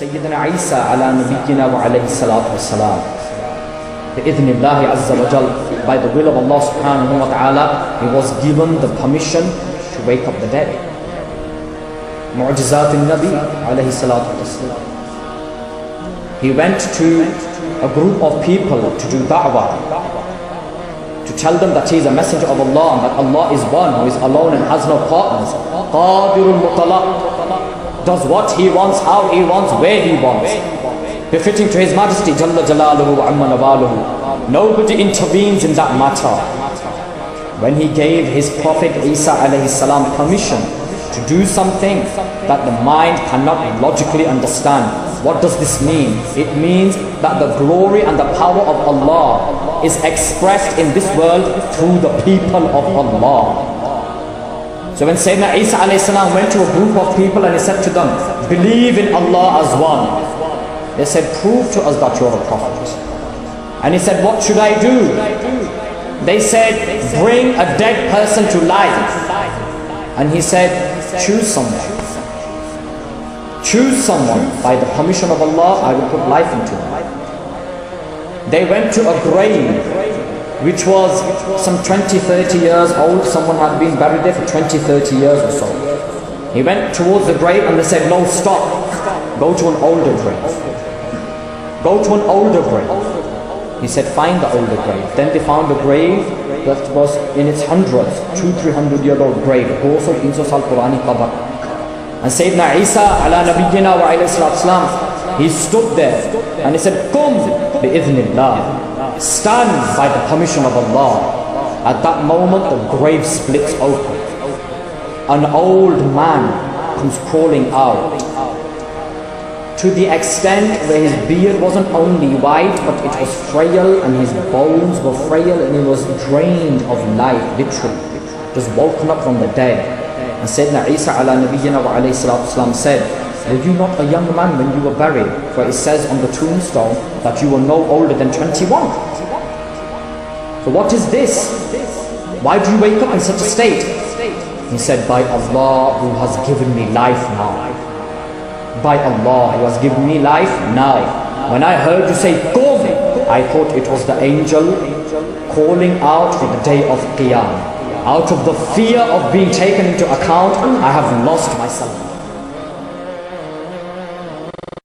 Sayyidina Isa ala nabiyyina wa alayhi salatu wassalam, bi'idhnillahi azza wa jal, by the will of Allah subhanahu wa ta'ala, he was given the permission to wake up the dead. Mu'jizat al-Nabi alayhi salatu wassalam. He went to a group of people to do da'wah, to tell them that he is a messenger of Allah and that Allah is one who is alone and has no partners. Qadirul mutalaq, does what he wants, how he wants, where he wants, befitting to his majesty Jalla Jalaluhu wa Amma Nawaluhu. Nobody intervenes in that matter. When he gave his prophet Isa alayhi salam permission to do something that the mind cannot logically understand, what does this mean? It means that the glory and the power of Allah is expressed in this world through the people of Allah. So when Sayyidina Isa alayhi salam went to a group of people and he said to them, believe in Allah as one, they said, prove to us that you are a prophet. And he said, what should I do? They said, bring a dead person to life. And he said, choose someone. Choose someone. By the permission of Allah, I will put life into him. They went to a grave which was some 20-30 years old. Someone had been buried there for 20-30 years or so. He went towards the grave and they said, no, stop. Go to an older grave. Go to an older grave. He said, find the older grave. Then they found a grave that was in its hundreds, 200-300-year-old grave. Also in Al-Qurani Qabr. And Sayyidina Isa ala nabiyyina wa alayhi salatu, he stood there and he said, Qum bi-idhnillah. Stand by the permission of Allah. At that moment the grave splits open. An old man comes crawling out, to the extent where his beard wasn't only white but it was frail and his bones were frail and he was drained of life, literally, just woken up from the dead. And Sayyidina Isa ala nabiyyina wa alayhi salatu said, were you not a young man when you were buried? For it says on the tombstone that you were no older than 21. So what is this? Why do you wake up in such a state? He said, by Allah who has given me life now. By Allah who has given me life now. When I heard you say Qum, I thought it was the angel calling out for the day of Qiyam. Out of the fear of being taken into account, I have lost myself.